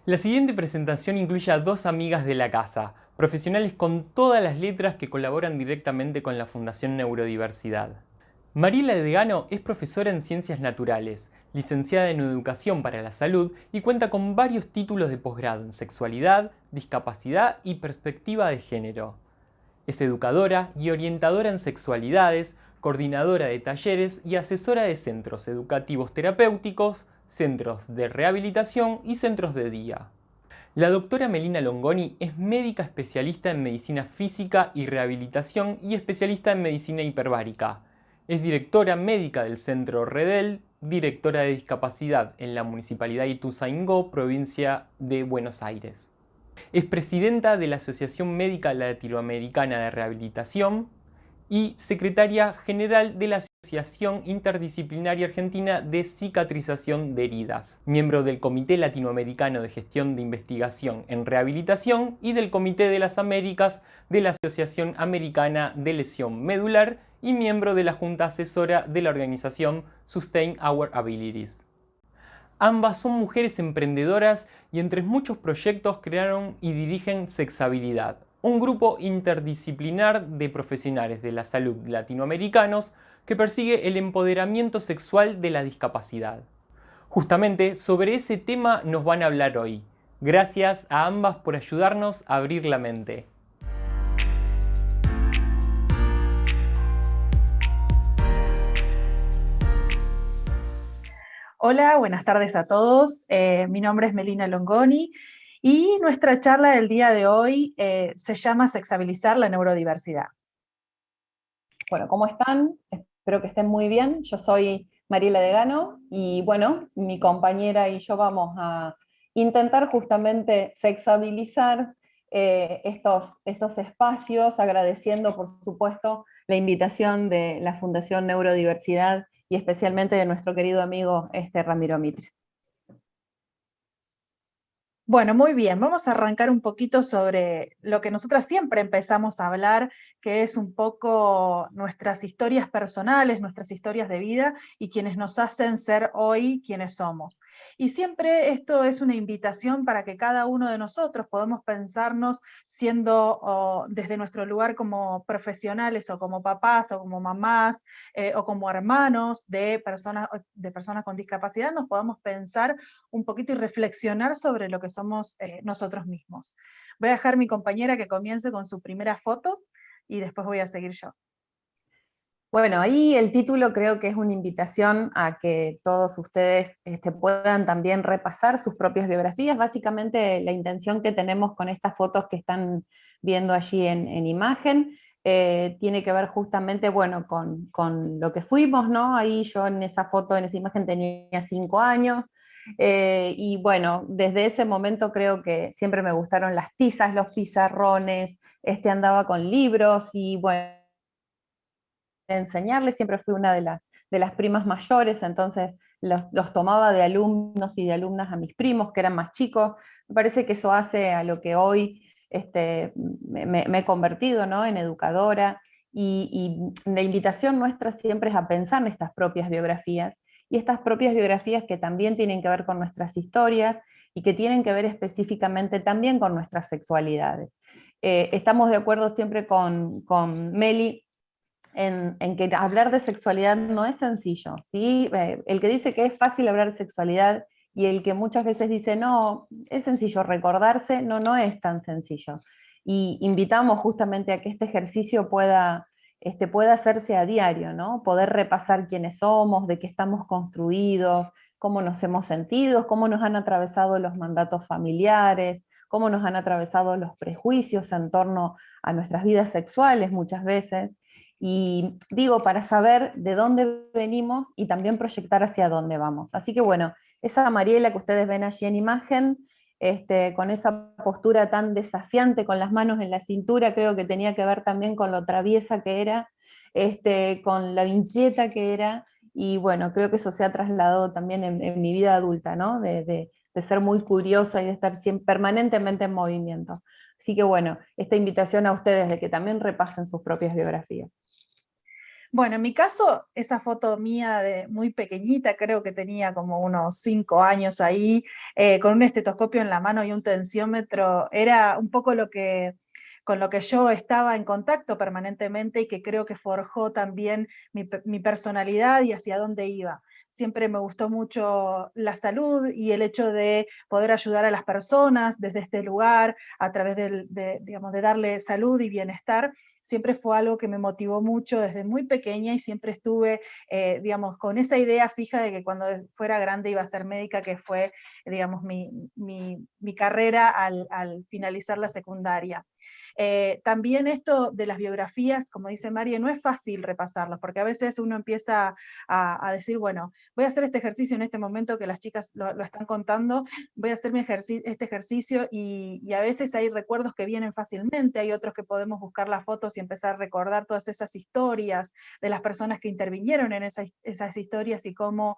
La siguiente presentación incluye a dos amigas de la casa, profesionales con todas las letras que colaboran directamente con la Fundación Neurodiversidad. Mariela Degano es profesora en Ciencias Naturales, licenciada en Educación para la Salud y cuenta con varios títulos de posgrado en Sexualidad, Discapacidad y Perspectiva de Género. Es educadora y orientadora en sexualidades, coordinadora de talleres y asesora de centros educativos terapéuticos, centros de rehabilitación y centros de día. La doctora Melina Longoni es médica especialista en medicina física y rehabilitación y especialista en medicina hiperbárica. Es directora médica del Centro Redel, directora de discapacidad en la Municipalidad Ituzaingó, provincia de Buenos Aires. Es presidenta de la Asociación Médica Latinoamericana de Rehabilitación y secretaria general de la Asociación Interdisciplinaria Argentina de Cicatrización de Heridas, miembro del Comité Latinoamericano de Gestión de Investigación en Rehabilitación y del Comité de las Américas de la Asociación Americana de Lesión Medular y miembro de la Junta Asesora de la organización Sustain Our Abilities. Ambas son mujeres emprendedoras y entre muchos proyectos crearon y dirigen Sexabilidad, un grupo interdisciplinar de profesionales de la salud latinoamericanos que persigue el empoderamiento sexual de la discapacidad. Justamente sobre ese tema nos van a hablar hoy. Gracias a ambas por ayudarnos a abrir la mente. Hola, buenas tardes a todos. Mi nombre es Melina Longoni y nuestra charla del día de hoy se llama Sexabilizar la neurodiversidad. Bueno, ¿cómo están? Espero que estén muy bien. Yo soy Mariela Degano y bueno, mi compañera y yo vamos a intentar justamente sexabilizar estos espacios, agradeciendo por supuesto la invitación de la Fundación Neurodiversidad y especialmente de nuestro querido amigo Ramiro Mitre. Bueno, muy bien, vamos a arrancar un poquito sobre lo que nosotras siempre empezamos a hablar, que es un poco nuestras historias personales, nuestras historias de vida y quienes nos hacen ser hoy quienes somos. Y siempre esto es una invitación para que cada uno de nosotros podamos pensarnos siendo desde nuestro lugar como profesionales o como papás o como mamás o como hermanos de personas con discapacidad, nos podamos pensar un poquito y reflexionar sobre lo que somos nosotros mismos. Voy a dejar a mi compañera que comience con su primera foto y después voy a seguir yo. Bueno, ahí el título creo que es una invitación a que todos ustedes puedan también repasar sus propias biografías. Básicamente la intención que tenemos con estas fotos que están viendo allí en imagen tiene que ver justamente, bueno, con lo que fuimos, ¿no? Ahí yo en esa foto, en esa imagen tenía 5 años, y bueno, desde ese momento creo que siempre me gustaron las tizas, los pizarrones, andaba con libros y bueno, enseñarles, siempre fui una de las primas mayores, entonces los tomaba de alumnos y de alumnas a mis primos, que eran más chicos. Me parece que eso hace a lo que hoy me he convertido, ¿no? En educadora, y la invitación nuestra siempre es a pensar en estas propias biografías, y estas propias biografías que también tienen que ver con nuestras historias, y que tienen que ver específicamente también con nuestras sexualidades. Estamos de acuerdo siempre con Meli en que hablar de sexualidad no es sencillo, ¿sí? El que dice que es fácil hablar de sexualidad y el que muchas veces dice, no, es sencillo recordarse, no, no es tan sencillo. Y invitamos justamente a que este ejercicio pueda hacerse a diario, ¿no? Poder repasar quiénes somos, de qué estamos construidos, cómo nos hemos sentido, cómo nos han atravesado los mandatos familiares, cómo nos han atravesado los prejuicios en torno a nuestras vidas sexuales muchas veces. Y digo, para saber de dónde venimos y también proyectar hacia dónde vamos. Así que bueno, esa Mariela que ustedes ven allí en imagen, con esa postura tan desafiante, con las manos en la cintura, creo que tenía que ver también con lo traviesa que era, con lo inquieta que era, y bueno, creo que eso se ha trasladado también en mi vida adulta, ¿no? De ser muy curiosa y de estar siempre, permanentemente en movimiento. Así que bueno, esta invitación a ustedes de que también repasen sus propias biografías. Bueno, en mi caso, esa foto mía de muy pequeñita, creo que tenía como unos 5 años ahí, con un estetoscopio en la mano y un tensiómetro, era un poco con lo que yo estaba en contacto permanentemente y que creo que forjó también mi personalidad y hacia dónde iba. Siempre me gustó mucho la salud y el hecho de poder ayudar a las personas desde este lugar, a través digamos, de darle salud y bienestar. Siempre fue algo que me motivó mucho desde muy pequeña y siempre estuve, digamos, con esa idea fija de que cuando fuera grande iba a ser médica, que fue, digamos, mi carrera al finalizar la secundaria. También esto de las biografías, como dice María, no es fácil repasarlas, porque a veces uno empieza a decir, bueno, voy a hacer este ejercicio en este momento que las chicas lo están contando, voy a hacer este ejercicio y a veces hay recuerdos que vienen fácilmente, hay otros que podemos buscar las fotos y empezar a recordar todas esas historias de las personas que intervinieron en esas historias y cómo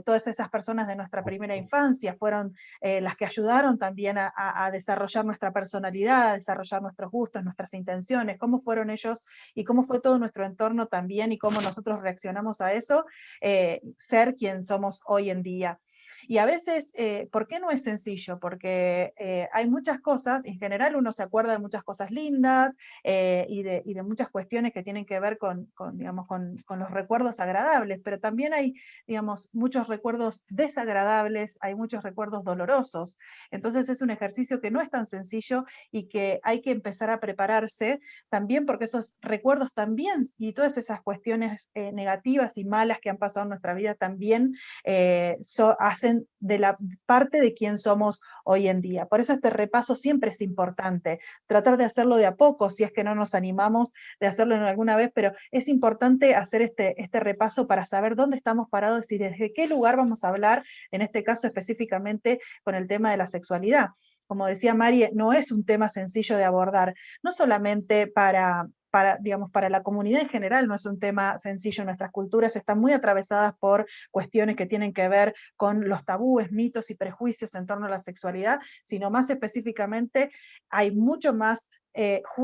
todas esas personas de nuestra primera infancia fueron las que ayudaron también a desarrollar nuestra personalidad, a desarrollar nuestros gustos, nuestras intenciones, cómo fueron ellos y cómo fue todo nuestro entorno también y cómo nosotros reaccionamos a eso, ser quien somos hoy en día. Y a veces, ¿por qué no es sencillo? Porque hay muchas cosas, en general uno se acuerda de muchas cosas lindas y de muchas cuestiones que tienen que ver digamos, con los recuerdos agradables, pero también hay, digamos, muchos recuerdos desagradables, hay muchos recuerdos dolorosos. Entonces es un ejercicio que no es tan sencillo y que hay que empezar a prepararse también porque esos recuerdos también y todas esas cuestiones negativas y malas que han pasado en nuestra vida también hacen de la parte de quién somos hoy en día. Por eso este repaso siempre es importante, tratar de hacerlo de a poco, si es que no nos animamos de hacerlo en alguna vez, pero es importante hacer este repaso para saber dónde estamos parados y desde qué lugar vamos a hablar, en este caso específicamente con el tema de la sexualidad. Como decía Mari, no es un tema sencillo de abordar, no solamente digamos, para la comunidad en general, no es un tema sencillo. Nuestras culturas están muy atravesadas por cuestiones que tienen que ver con los tabúes, mitos y prejuicios en torno a la sexualidad, sino más específicamente hay mucho más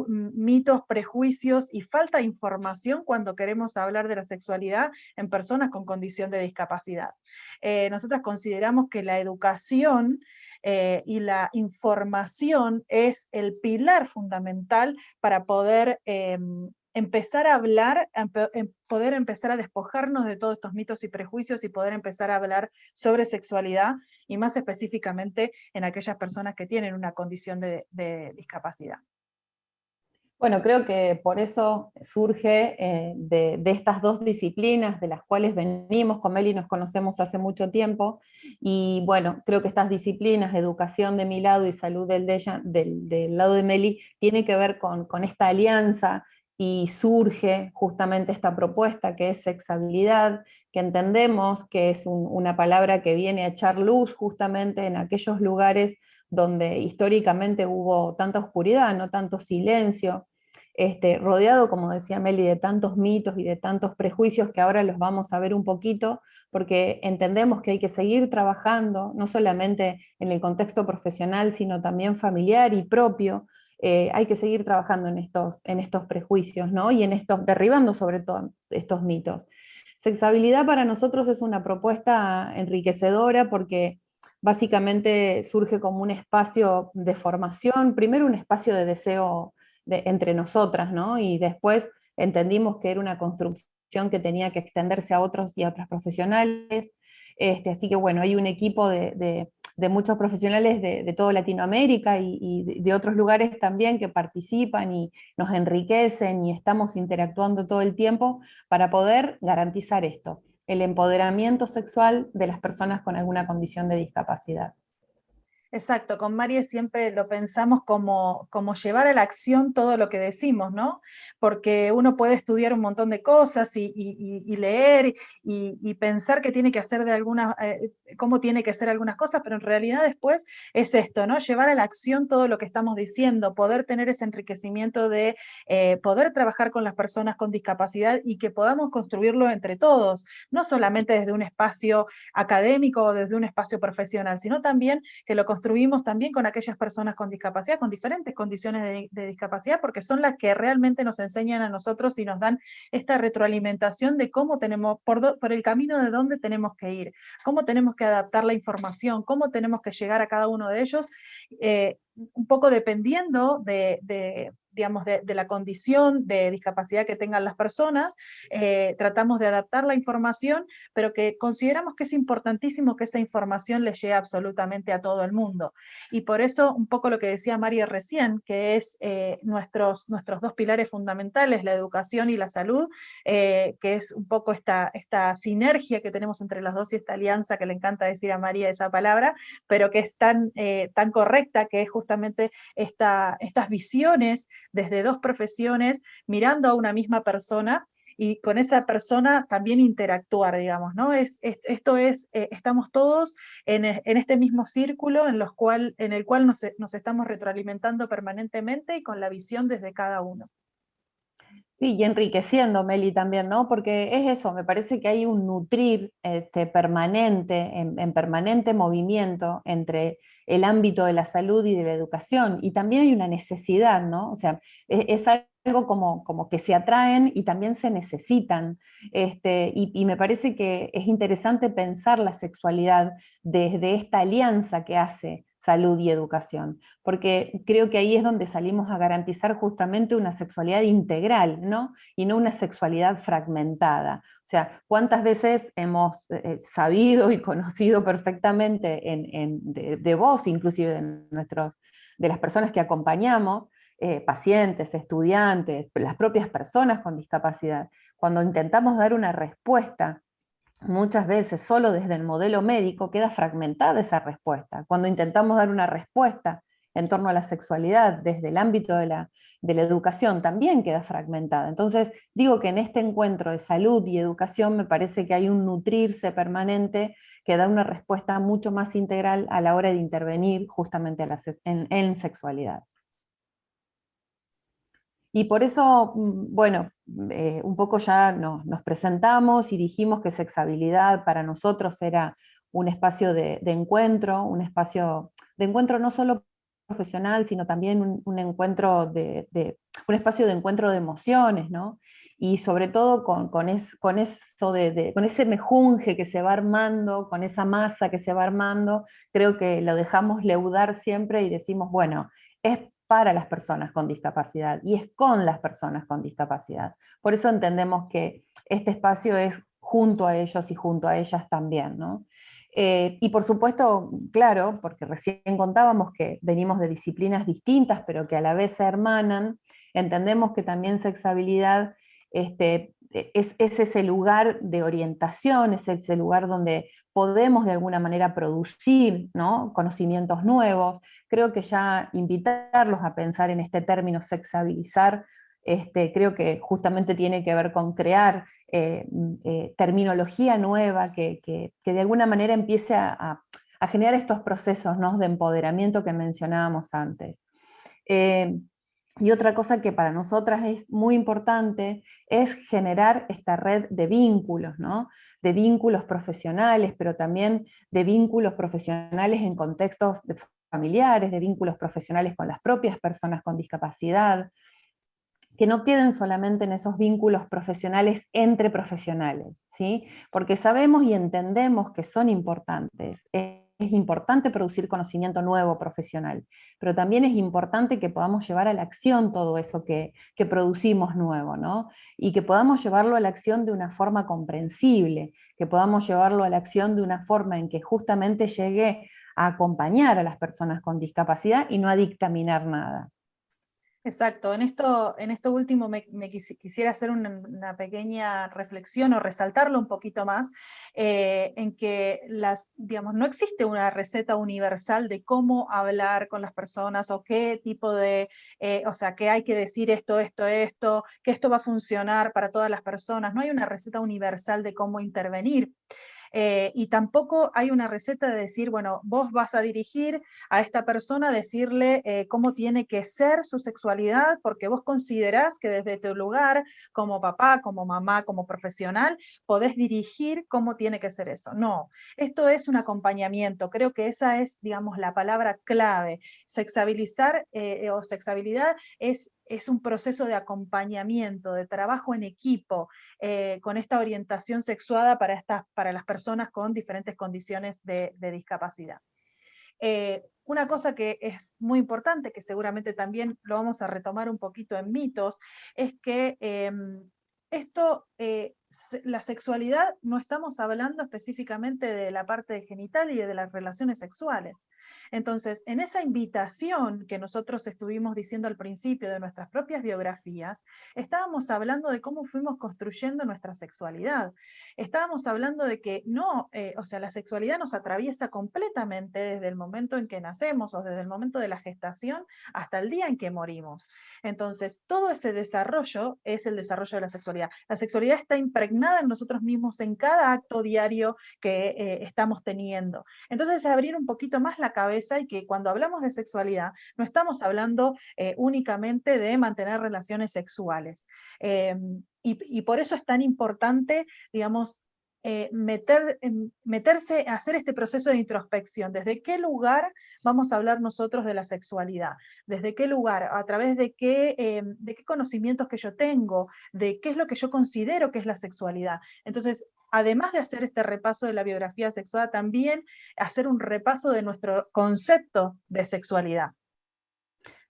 mitos, prejuicios y falta de información cuando queremos hablar de la sexualidad en personas con condición de discapacidad. Nosotras consideramos que la educación y la información es el pilar fundamental para poder empezar a hablar, poder empezar a despojarnos de todos estos mitos y prejuicios y poder empezar a hablar sobre sexualidad y más específicamente en aquellas personas que tienen una condición de discapacidad. Bueno, creo que por eso surge de estas dos disciplinas de las cuales venimos, con Meli nos conocemos hace mucho tiempo, y bueno, creo que estas disciplinas, educación de mi lado y salud del lado de Meli, tiene que ver con esta alianza, y surge justamente esta propuesta que es sexabilidad, que entendemos que es una palabra que viene a echar luz justamente en aquellos lugares donde históricamente hubo tanta oscuridad, no tanto silencio, rodeado, como decía Meli, de tantos mitos y de tantos prejuicios que ahora los vamos a ver un poquito, porque entendemos que hay que seguir trabajando, no solamente en el contexto profesional, sino también familiar y propio. Hay que seguir trabajando en estos prejuicios, ¿no? Y derribando sobre todo estos mitos. Sexabilidad para nosotros es una propuesta enriquecedora porque básicamente surge como un espacio de formación, primero un espacio de deseo entre nosotras, ¿no? Y después entendimos que era una construcción que tenía que extenderse a otros y a otras profesionales. Así que bueno, hay un equipo de muchos profesionales de toda Latinoamérica y de otros lugares también que participan y nos enriquecen y estamos interactuando todo el tiempo para poder garantizar esto, el empoderamiento sexual de las personas con alguna condición de discapacidad. Exacto, con María siempre lo pensamos como llevar a la acción todo lo que decimos, ¿no? Porque uno puede estudiar un montón de cosas y leer y pensar que tiene que hacer cómo tiene que ser algunas cosas, pero en realidad después es esto, ¿no? Llevar a la acción todo lo que estamos diciendo, poder tener ese enriquecimiento de poder trabajar con las personas con discapacidad y que podamos construirlo entre todos, no solamente desde un espacio académico o desde un espacio profesional, sino también que lo construyamos construimos también con aquellas personas con discapacidad, con diferentes condiciones de discapacidad, porque son las que realmente nos enseñan a nosotros y nos dan esta retroalimentación de cómo tenemos, por el camino de dónde tenemos que ir, cómo tenemos que adaptar la información, cómo tenemos que llegar a cada uno de ellos, un poco dependiendo digamos, de la condición de discapacidad que tengan las personas, tratamos de adaptar la información, pero que consideramos que es importantísimo que esa información le llegue absolutamente a todo el mundo. Y por eso, un poco lo que decía María recién, que es nuestros dos pilares fundamentales, la educación y la salud, que es un poco esta sinergia que tenemos entre las dos y esta alianza que le encanta decir a María esa palabra, pero que es tan correcta, que es justamente estas visiones desde dos profesiones, mirando a una misma persona y con esa persona también interactuar, digamos, ¿no? Estamos todos en este mismo círculo en el cual nos estamos retroalimentando permanentemente y con la visión desde cada uno. Sí, y enriqueciendo, Meli, también, ¿no? Porque es eso, me parece que hay un nutrir permanente, en permanente movimiento entre el ámbito de la salud y de la educación, y también hay una necesidad, ¿no? O sea, es algo como que se atraen y también se necesitan, y me parece que es interesante pensar la sexualidad desde esta alianza que hace salud y educación, porque creo que ahí es donde salimos a garantizar justamente una sexualidad integral, ¿no? Y no una sexualidad fragmentada. O sea, ¿cuántas veces hemos sabido y conocido perfectamente de vos, inclusive de las personas que acompañamos, pacientes, estudiantes, las propias personas con discapacidad, cuando intentamos dar una respuesta muchas veces solo desde el modelo médico, queda fragmentada esa respuesta. Cuando intentamos dar una respuesta en torno a la sexualidad desde el ámbito de la educación, también queda fragmentada. Entonces, digo que en este encuentro de salud y educación me parece que hay un nutrirse permanente que da una respuesta mucho más integral a la hora de intervenir justamente en sexualidad. Y por eso, bueno, un poco ya nos presentamos y dijimos que sexabilidad para nosotros era un espacio de encuentro, un espacio de encuentro no solo profesional, sino también un encuentro un espacio de encuentro de emociones, ¿no? Y sobre todo con ese mejunje que se va armando, con esa masa que se va armando, creo que lo dejamos leudar siempre y decimos, bueno, es para las personas con discapacidad y es con las personas con discapacidad. Por eso entendemos que este espacio es junto a ellos y junto a ellas también, ¿no? Y por supuesto, claro, porque recién contábamos que venimos de disciplinas distintas, pero que a la vez se hermanan, entendemos que también sexabilidad es ese lugar de orientación, es ese lugar donde podemos de alguna manera producir, ¿no?, conocimientos nuevos. Creo que ya invitarlos a pensar en este término sexabilizar, creo que justamente tiene que ver con crear terminología nueva que de alguna manera empiece a generar estos procesos, ¿no?, de empoderamiento que mencionábamos antes. Y otra cosa que para nosotras es muy importante es generar esta red de vínculos, ¿no? De vínculos profesionales, pero también de vínculos profesionales en contextos familiares, de vínculos profesionales con las propias personas con discapacidad, que no queden solamente en esos vínculos profesionales entre profesionales, ¿sí? Porque sabemos y entendemos que son importantes. Es importante producir conocimiento nuevo profesional, pero también es importante que podamos llevar a la acción todo eso que producimos nuevo, ¿no? Y que podamos llevarlo a la acción de una forma comprensible, que podamos llevarlo a la acción de una forma en que justamente llegue a acompañar a las personas con discapacidad y no a dictaminar nada. Exacto, en esto último quisiera hacer una pequeña reflexión o resaltarlo un poquito más, en que digamos, no existe una receta universal de cómo hablar con las personas o qué tipo o sea, que hay que decir esto, que esto va a funcionar para todas las personas. No hay una receta universal de cómo intervenir. Y tampoco hay una receta de decir, bueno, vos vas a dirigir a esta persona, decirle cómo tiene que ser su sexualidad, porque vos considerás que desde tu lugar, como papá, como mamá, como profesional, podés dirigir cómo tiene que ser eso. No, esto es un acompañamiento. Creo que esa es, digamos, la palabra clave. Sexabilizar o sexabilidad es un proceso de acompañamiento, de trabajo en equipo, con esta orientación sexuada para las personas con diferentes condiciones de discapacidad. Una cosa que es muy importante, que seguramente también lo vamos a retomar un poquito en mitos, es que la sexualidad, no estamos hablando específicamente de la parte genital y de las relaciones sexuales. Entonces, en esa invitación que nosotros estuvimos diciendo al principio de nuestras propias biografías, estábamos hablando de cómo fuimos construyendo nuestra sexualidad. Estábamos hablando de que no, o sea, la sexualidad nos atraviesa completamente desde el momento en que nacemos o desde el momento de la gestación hasta el día en que morimos. Entonces, todo ese desarrollo es el desarrollo de la sexualidad. La sexualidad está impregnada en nosotros mismos en cada acto diario que estamos teniendo. Entonces, abrir un poquito más la cabeza y que cuando hablamos de sexualidad, no estamos hablando únicamente de mantener relaciones sexuales. Y por eso es tan importante, digamos, meterse a hacer este proceso de introspección. ¿Desde qué lugar vamos a hablar nosotros de la sexualidad? ¿Desde qué lugar? ¿A través de qué conocimientos que yo tengo? ¿De qué es lo que yo considero que es la sexualidad? Entonces, además de hacer este repaso de la biografía sexual, también hacer un repaso de nuestro concepto de sexualidad.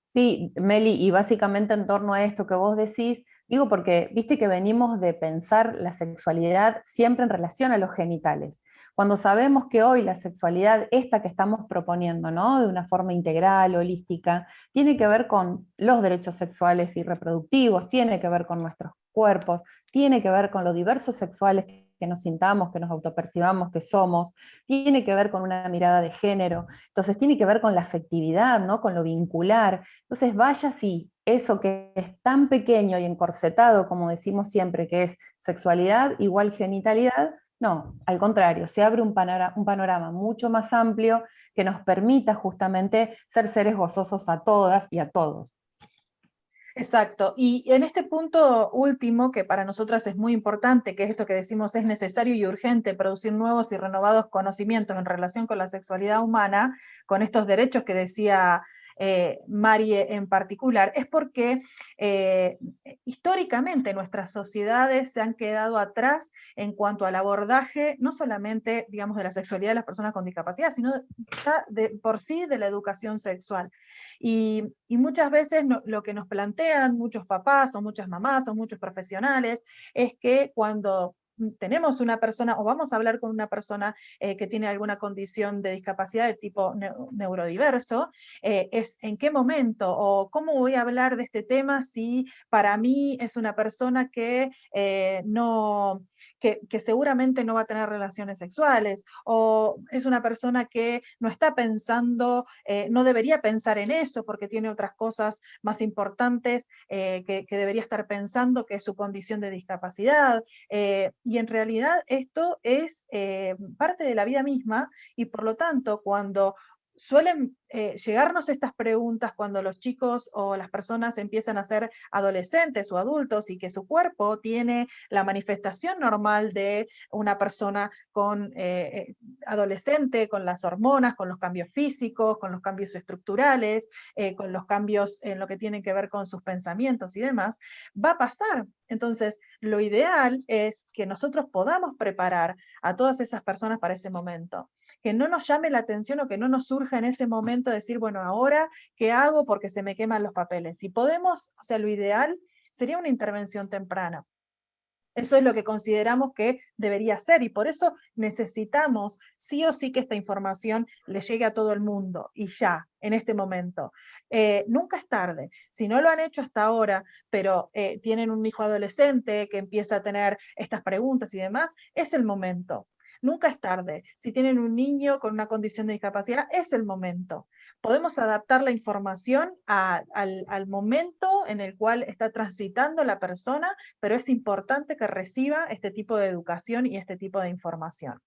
Sí, Meli, y básicamente en torno a esto que vos decís, digo porque viste que venimos de pensar la sexualidad siempre en relación a los genitales. Cuando sabemos que hoy la sexualidad, esta que estamos proponiendo, ¿no? De una forma integral, holística, tiene que ver con los derechos sexuales y reproductivos, tiene que ver con nuestros cuerpos, tiene que ver con los diversos sexuales que nos sintamos, que nos autopercibamos, que somos, tiene que ver con una mirada de género, entonces tiene que ver con la afectividad, ¿no? Con lo vincular. Entonces vaya si eso que es tan pequeño y encorsetado, como decimos siempre, que es sexualidad igual genitalidad, no, al contrario, se abre un panorama mucho más amplio que nos permita justamente ser seres gozosos a todas y a todos. Exacto. Y en este punto último, que para nosotras es muy importante, que es esto que decimos es necesario y urgente producir nuevos y renovados conocimientos en relación con la sexualidad humana, con estos derechos que decía Marie en particular, es porque históricamente nuestras sociedades se han quedado atrás en cuanto al abordaje, no solamente, digamos, de la sexualidad de las personas con discapacidad, sino ya por sí de la educación sexual. Y muchas veces lo que nos plantean muchos papás o muchas mamás o muchos profesionales es que cuando tenemos una persona o vamos a hablar con una persona que tiene alguna condición de discapacidad de tipo neurodiverso, es en qué momento o cómo voy a hablar de este tema si para mí es una persona que, que seguramente no va a tener relaciones sexuales, o es una persona que no está pensando, no debería pensar en eso porque tiene otras cosas más importantes que debería estar pensando, que es su condición de discapacidad. Y en realidad esto es parte de la vida misma y por lo tanto cuando suelen llegarnos estas preguntas cuando los chicos o las personas empiezan a ser adolescentes o adultos y que su cuerpo tiene la manifestación normal de una persona con adolescente, con las hormonas, con los cambios físicos, con los cambios estructurales, con los cambios en lo que tiene que ver con sus pensamientos y demás, va a pasar. Entonces, lo ideal es que nosotros podamos preparar a todas esas personas para ese momento, que no nos llame la atención o que no nos surja en ese momento decir, bueno, ahora, ¿qué hago? Porque se me queman los papeles. Si podemos, o sea, lo ideal sería una intervención temprana. Eso es lo que consideramos que debería ser y por eso necesitamos sí o sí que esta información le llegue a todo el mundo y ya, en este momento. Nunca es tarde. Si no lo han hecho hasta ahora, pero tienen un hijo adolescente que empieza a tener estas preguntas y demás, es el momento. Nunca es tarde. Si tienen un niño con una condición de discapacidad, es el momento. Podemos adaptar la información al momento en el cual está transitando la persona, pero es importante que reciba este tipo de educación y este tipo de información.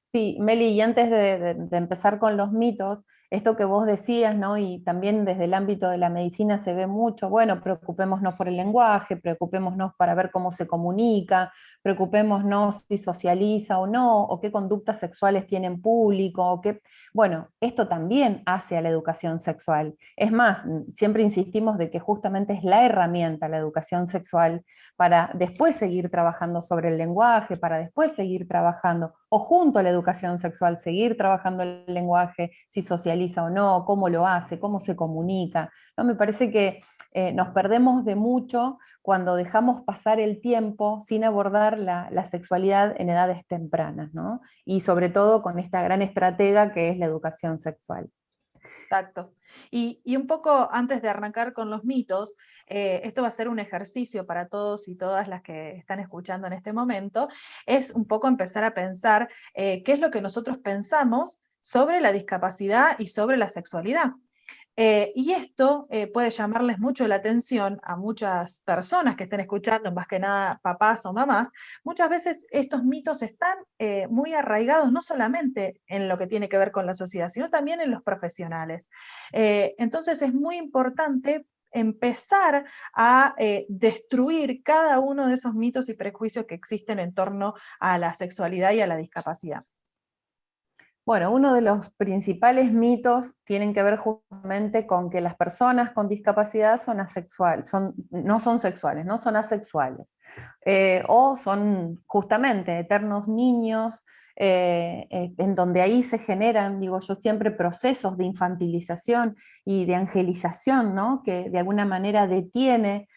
Sí, Meli, y antes de empezar con los mitos, esto que vos decías, ¿no? Y también desde el ámbito de la medicina se ve mucho, bueno, preocupémonos por el lenguaje, preocupémonos para ver cómo se comunica, preocupémonos si socializa o no, o qué conductas sexuales tiene en público, o qué... Bueno, esto también hace a la educación sexual. Es más, siempre insistimos de que justamente es la herramienta, la educación sexual, para después seguir trabajando sobre el lenguaje, para después seguir trabajando, o junto a la educación sexual, seguir trabajando el lenguaje, si socializa o no, cómo lo hace, cómo se comunica. ¿No? Me parece que nos perdemos de mucho cuando dejamos pasar el tiempo sin abordar la sexualidad en edades tempranas, ¿no? Y sobre todo con esta gran estratega que es la educación sexual. Exacto. Y un poco antes de arrancar con los mitos, esto va a ser un ejercicio para todos y todas las que están escuchando en este momento, es un poco empezar a pensar qué es lo que nosotros pensamos sobre la discapacidad y sobre la sexualidad. Y esto puede llamarles mucho la atención a muchas personas que estén escuchando, más que nada papás o mamás. Muchas veces estos mitos están muy arraigados no solamente en lo que tiene que ver con la sociedad, sino también en los profesionales. Entonces es muy importante empezar a destruir cada uno de esos mitos y prejuicios que existen en torno a la sexualidad y a la discapacidad. Bueno, uno de los principales mitos tienen que ver justamente con que las personas con discapacidad son asexuales, no son sexuales, no son asexuales, o son justamente eternos niños, en donde ahí se generan, digo yo siempre, procesos de infantilización y de angelización, ¿no? Que de alguna manera detiene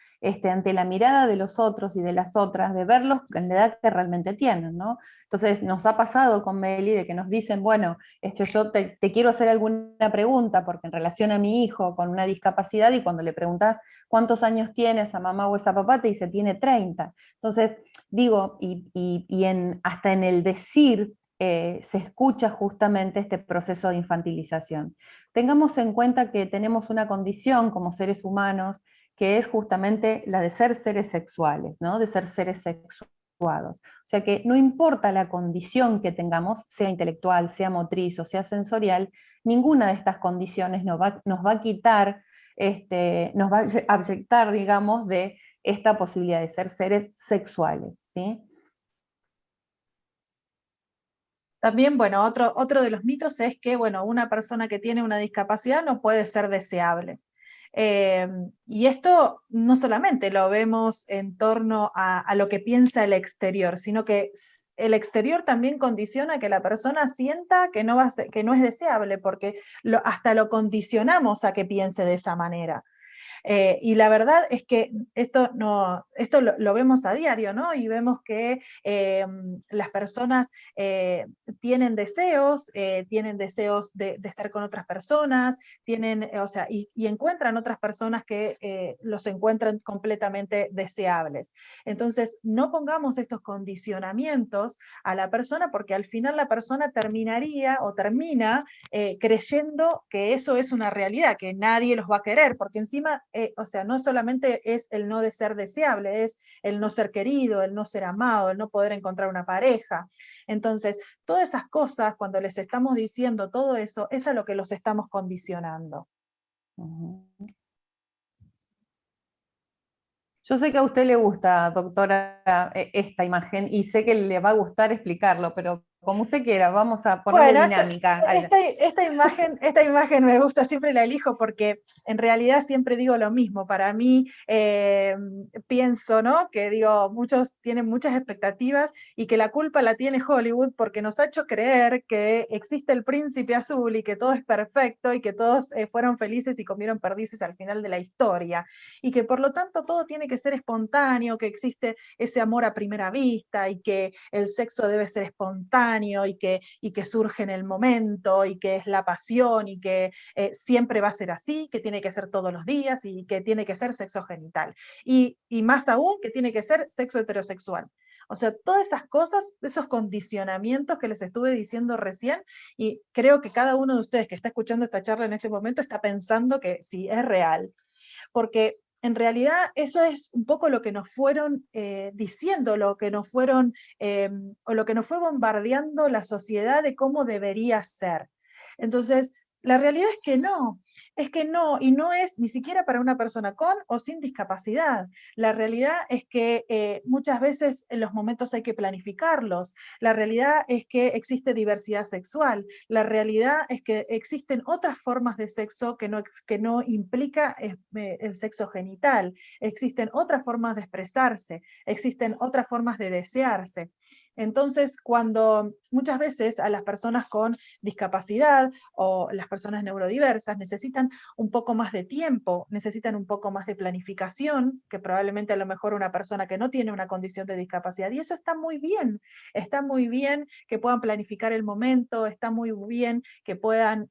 ante la mirada de los otros y de las otras, de verlos en la edad que realmente tienen, ¿no? Entonces nos ha pasado con Meli de que nos dicen, bueno, yo te quiero hacer alguna pregunta porque en relación a mi hijo con una discapacidad, y cuando le preguntas cuántos años tiene esa mamá o esa papá, te dice tiene 30. Entonces digo, hasta en el decir se escucha justamente este proceso de infantilización. Tengamos en cuenta que tenemos una condición como seres humanos que es justamente la de ser seres sexuales, ¿no? De ser seres sexuados. O sea que no importa la condición que tengamos, sea intelectual, sea motriz o sea sensorial, ninguna de estas condiciones nos va a quitar, nos va a abyectar, digamos, de esta posibilidad de ser seres sexuales, ¿sí? También, bueno, otro de los mitos es que, bueno, una persona que tiene una discapacidad no puede ser deseable. Eh, y esto no solamente lo vemos en torno a lo que piensa el exterior, sino que el exterior también condiciona que la persona sienta que no, que no es deseable, porque hasta lo condicionamos a que piense de esa manera. Y la verdad es que esto, no, esto lo vemos a diario, ¿no? Y vemos que las personas tienen deseos de estar con otras personas, tienen, o sea, y encuentran otras personas que los encuentran completamente deseables. Entonces, no pongamos estos condicionamientos a la persona porque al final la persona terminaría o termina creyendo que eso es una realidad, que nadie los va a querer, porque encima, o sea, no solamente es el no de ser deseable, es el no ser querido, el no ser amado, el no poder encontrar una pareja. Entonces, todas esas cosas, cuando les estamos diciendo todo eso, es a lo que los estamos condicionando. Yo sé que a usted le gusta, doctora, esta imagen y sé que le va a gustar explicarlo, pero como usted quiera, vamos a ponerle Bueno, dinámica. esta imagen me gusta, siempre la elijo porque en realidad siempre digo lo mismo. Para mí, pienso, ¿no? Que digo, muchos tienen muchas expectativas y que la culpa la tiene Hollywood porque nos ha hecho creer que existe el príncipe azul y que todo es perfecto y que todos fueron felices y comieron perdices al final de la historia. Y que por lo tanto todo tiene que ser espontáneo, que existe ese amor a primera vista y que el sexo debe ser espontáneo y que surge en el momento y que es la pasión y que siempre va a ser así, que tiene que ser todos los días y que tiene que ser sexo genital. Y más aún que tiene que ser sexo heterosexual. O sea, todas esas cosas, esos condicionamientos que les estuve diciendo recién, y creo que cada uno de ustedes que está escuchando esta charla en este momento está pensando que sí, es real. Porque en realidad eso es un poco lo que nos fueron diciendo, lo que nos fueron, o lo que nos fue bombardeando la sociedad de cómo debería ser. Entonces, la realidad es que no, y no es ni siquiera para una persona con o sin discapacidad. La realidad es que muchas veces en los momentos hay que planificarlos. La realidad es que existe diversidad sexual. La realidad es que existen otras formas de sexo que no implica el sexo genital. Existen otras formas de expresarse, existen otras formas de desearse. Entonces, cuando muchas veces a las personas con discapacidad o las personas neurodiversas necesitan un poco más de tiempo, necesitan un poco más de planificación, que probablemente a lo mejor una persona que no tiene una condición de discapacidad, y eso está muy bien que puedan planificar el momento, está muy bien que puedan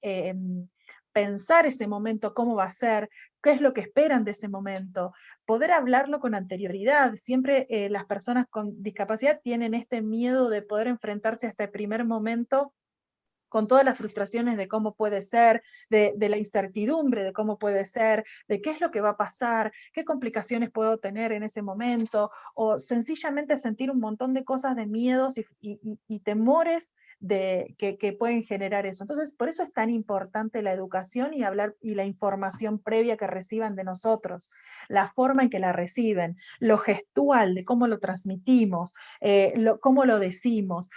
pensar ese momento, cómo va a ser, qué es lo que esperan de ese momento, poder hablarlo con anterioridad. Siempre las personas con discapacidad tienen este miedo de poder enfrentarse a este primer momento con todas las frustraciones de cómo puede ser, de la incertidumbre de cómo puede ser, de qué es lo que va a pasar, qué complicaciones puedo tener en ese momento, o sencillamente sentir un montón de cosas de miedos y temores que pueden generar eso. Entonces, por eso es tan importante la educación y hablar y la información previa que reciban de nosotros, la forma en que la reciben, lo gestual de cómo lo transmitimos, cómo lo decimos,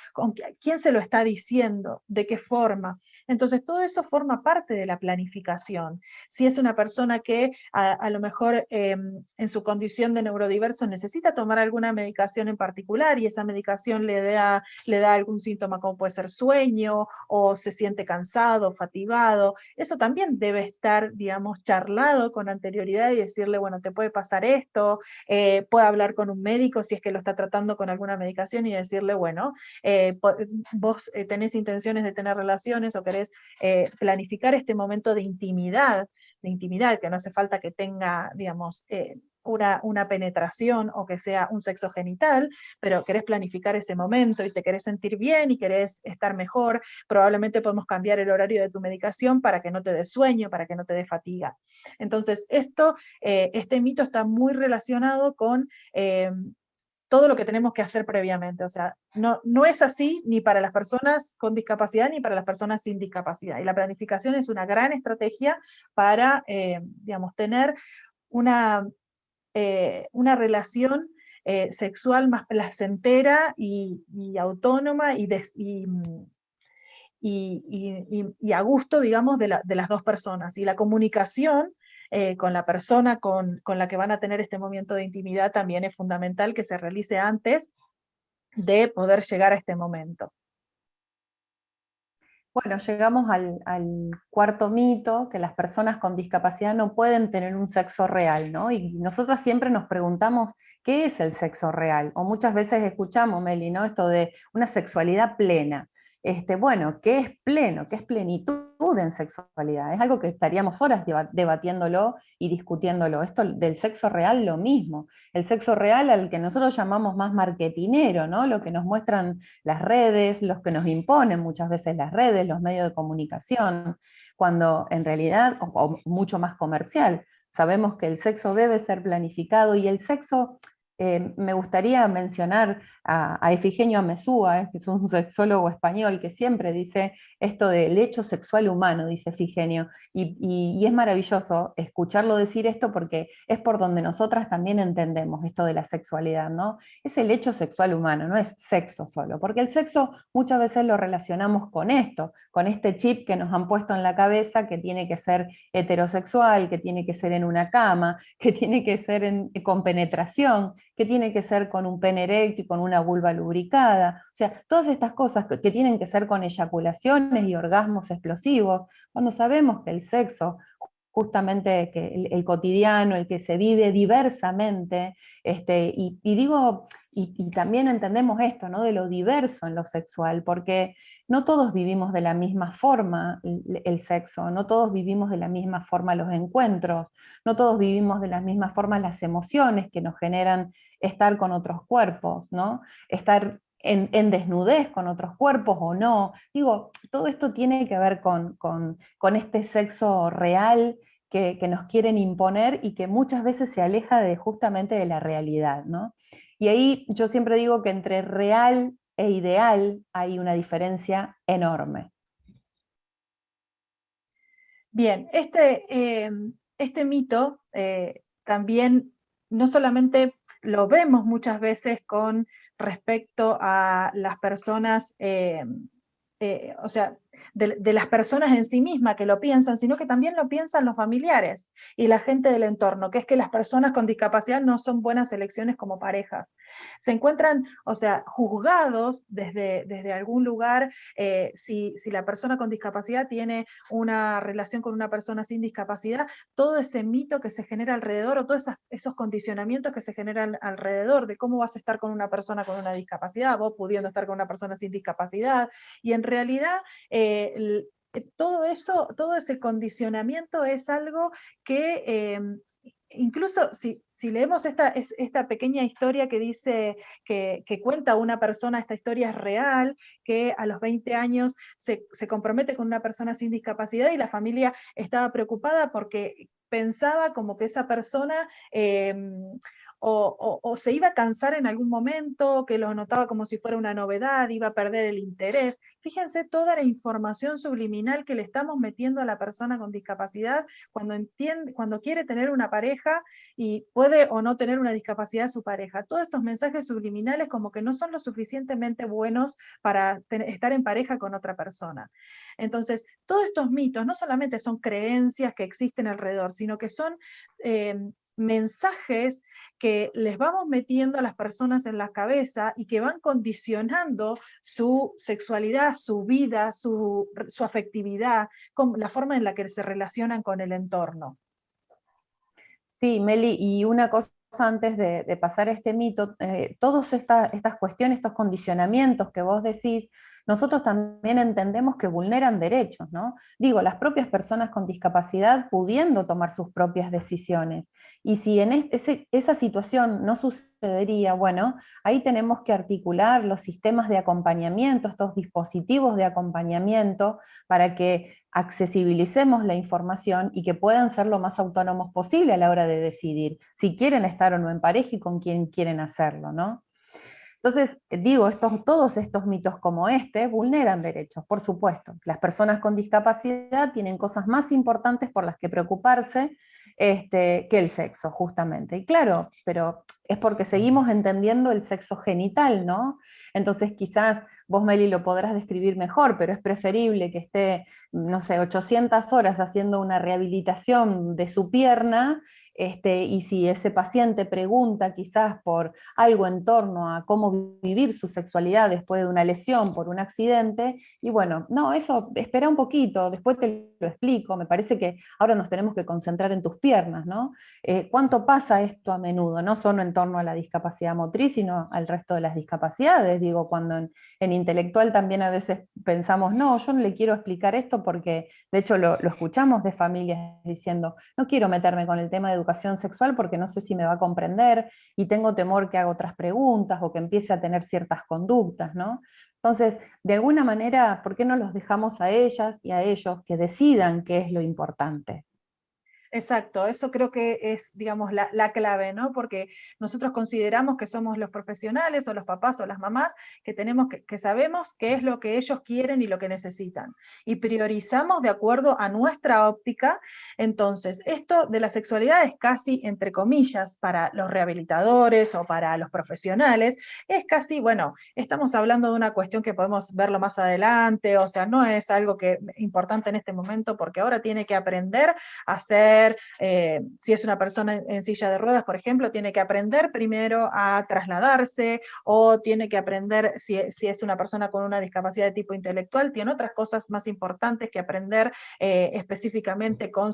quién se lo está diciendo, de qué forma. Entonces, todo eso forma parte de la planificación. Si es una persona que a lo mejor en su condición de neurodiverso necesita tomar alguna medicación en particular y esa medicación le da algún síntoma como puede ser sueño o se siente cansado, fatigado, eso también debe estar, digamos, charlado con anterioridad y decirle, bueno, te puede pasar esto, puede hablar con un médico si es que lo está tratando con alguna medicación y decirle, bueno, vos tenés intenciones de tener relaciones o querés planificar este momento de intimidad, que no hace falta que tenga, digamos, una penetración o que sea un sexo genital, pero querés planificar ese momento y te querés sentir bien y querés estar mejor, probablemente podemos cambiar el horario de tu medicación para que no te dé sueño, para que no te dé fatiga. Entonces, este mito está muy relacionado con todo lo que tenemos que hacer previamente. O sea, no es así ni para las personas con discapacidad ni para las personas sin discapacidad. Y la planificación es una gran estrategia para, digamos, tener una, una relación sexual más placentera y autónoma y a gusto, digamos, de las dos personas. Y la comunicación con la persona con la que van a tener este momento de intimidad también es fundamental que se realice antes de poder llegar a este momento. Bueno, llegamos al cuarto mito, que las personas con discapacidad no pueden tener un sexo real, ¿no? Y nosotras siempre nos preguntamos, ¿qué es el sexo real? O muchas veces escuchamos, Meli, ¿no? Esto de una sexualidad plena. Bueno, ¿qué es pleno? ¿Qué es plenitud en sexualidad? Es algo que estaríamos horas debatiéndolo y discutiéndolo. Esto del sexo real, lo mismo. El sexo real al que nosotros llamamos más marketinero, ¿no? Lo que nos muestran las redes, los que nos imponen muchas veces las redes, los medios de comunicación, cuando en realidad, o mucho más comercial, sabemos que el sexo debe ser planificado y el sexo, me gustaría mencionar a Efigenio Amezúa, que es un sexólogo español que siempre dice esto del hecho sexual humano, dice Efigenio, y es maravilloso escucharlo decir esto porque es por donde nosotras también entendemos esto de la sexualidad, ¿no? Es el hecho sexual humano, no es sexo solo, porque el sexo muchas veces lo relacionamos con esto, con este chip que nos han puesto en la cabeza que tiene que ser heterosexual, que tiene que ser en una cama, que tiene que ser con penetración, que tiene que ser con un pene erecto y con una vulva lubricada, o sea, todas estas cosas que tienen que ser con eyaculaciones y orgasmos explosivos, cuando sabemos que el sexo, justamente que el cotidiano, el que se vive diversamente, y también entendemos esto, ¿no? De lo diverso en lo sexual, porque no todos vivimos de la misma forma el sexo, no todos vivimos de la misma forma los encuentros, no todos vivimos de la misma forma las emociones que nos generan estar con otros cuerpos, ¿no? Estar en desnudez con otros cuerpos o no. Digo, todo esto tiene que ver con este sexo real que nos quieren imponer y que muchas veces se aleja justamente de la realidad, ¿no? Y ahí yo siempre digo que entre real e ideal hay una diferencia enorme. Bien, este mito también no solamente lo vemos muchas veces con respecto a las personas, o sea, de las personas en sí mismas que lo piensan, sino que también lo piensan los familiares y la gente del entorno, que es que las personas con discapacidad no son buenas elecciones como parejas. Se encuentran, o sea, juzgados desde algún lugar si la persona con discapacidad tiene una relación con una persona sin discapacidad, todo ese mito que se genera alrededor o todos esos condicionamientos que se generan alrededor de cómo vas a estar con una persona con una discapacidad, vos pudiendo estar con una persona sin discapacidad, y en realidad todo eso, todo ese condicionamiento es algo que incluso si leemos esta pequeña historia que dice, que cuenta una persona, esta historia es real, que a los 20 años se compromete con una persona sin discapacidad y la familia estaba preocupada porque pensaba como que esa persona o se iba a cansar en algún momento, que lo notaba como si fuera una novedad, iba a perder el interés. Fíjense toda la información subliminal que le estamos metiendo a la persona con discapacidad cuando quiere tener una pareja y puede o no tener una discapacidad su pareja. Todos estos mensajes subliminales como que no son lo suficientemente buenos para estar en pareja con otra persona. Entonces, todos estos mitos no solamente son creencias que existen alrededor, sino que son mensajes que les vamos metiendo a las personas en la cabeza y que van condicionando su sexualidad, su vida, su afectividad, la forma en la que se relacionan con el entorno. Sí, Meli, y una cosa antes de pasar a este mito, todas estas cuestiones, estos condicionamientos que vos decís, nosotros también entendemos que vulneran derechos, ¿no? Digo, las propias personas con discapacidad pudiendo tomar sus propias decisiones. Y si en esa situación no sucedería, bueno, ahí tenemos que articular los sistemas de acompañamiento, estos dispositivos de acompañamiento, para que accesibilicemos la información y que puedan ser lo más autónomos posible a la hora de decidir si quieren estar o no en pareja y con quién quieren hacerlo, ¿no? Entonces, digo, todos estos mitos como este vulneran derechos, por supuesto. Las personas con discapacidad tienen cosas más importantes por las que preocuparse que el sexo, justamente. Y claro, pero es porque seguimos entendiendo el sexo genital, ¿no? Entonces quizás vos, Meli, lo podrás describir mejor, pero es preferible que esté, no sé, 800 horas haciendo una rehabilitación de su pierna, y si ese paciente pregunta quizás por algo en torno a cómo vivir su sexualidad después de una lesión por un accidente, y bueno, no, eso espera un poquito, después te lo explico, me parece que ahora nos tenemos que concentrar en tus piernas, ¿no? ¿Cuánto pasa esto a menudo? No solo en torno a la discapacidad motriz, sino al resto de las discapacidades. Digo, cuando en intelectual también a veces pensamos, no, yo no le quiero explicar esto porque, de hecho lo escuchamos de familias diciendo, no quiero meterme con el tema de educación sexual porque no sé si me va a comprender y tengo temor que haga otras preguntas o que empiece a tener ciertas conductas, ¿no? Entonces, de alguna manera, ¿por qué no los dejamos a ellas y a ellos que decidan qué es lo importante? Exacto, eso creo que es, digamos, la clave, ¿no? Porque nosotros consideramos que somos los profesionales o los papás o las mamás que tenemos que sabemos qué es lo que ellos quieren y lo que necesitan. Y priorizamos de acuerdo a nuestra óptica. Entonces, esto de la sexualidad es casi, entre comillas, para los rehabilitadores o para los profesionales, es casi, bueno, estamos hablando de una cuestión que podemos verlo más adelante, o sea, no es algo importante en este momento porque ahora tiene que aprender a hacer si es una persona en silla de ruedas, por ejemplo, tiene que aprender primero a trasladarse o tiene que aprender, si es una persona con una discapacidad de tipo intelectual, tiene otras cosas más importantes que aprender específicamente con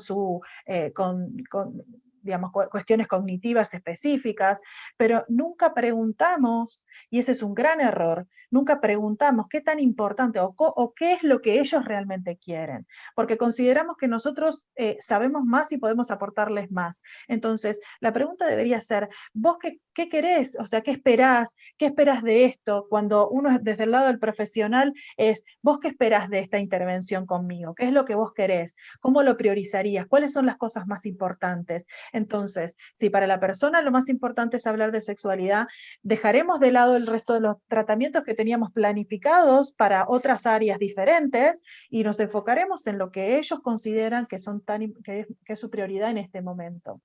digamos, cuestiones cognitivas específicas, pero nunca preguntamos, y ese es un gran error, nunca preguntamos qué tan importante o qué es lo que ellos realmente quieren, porque consideramos que nosotros sabemos más y podemos aportarles más. Entonces, la pregunta debería ser, ¿vos ¿qué querés? O sea, ¿qué esperás? ¿Qué esperás de esto? Cuando uno desde el lado del profesional es, ¿vos qué esperás de esta intervención conmigo? ¿Qué es lo que vos querés? ¿Cómo lo priorizarías? ¿Cuáles son las cosas más importantes? Entonces, si para la persona lo más importante es hablar de sexualidad, dejaremos de lado el resto de los tratamientos que teníamos planificados para otras áreas diferentes y nos enfocaremos en lo que ellos consideran que es su prioridad en este momento.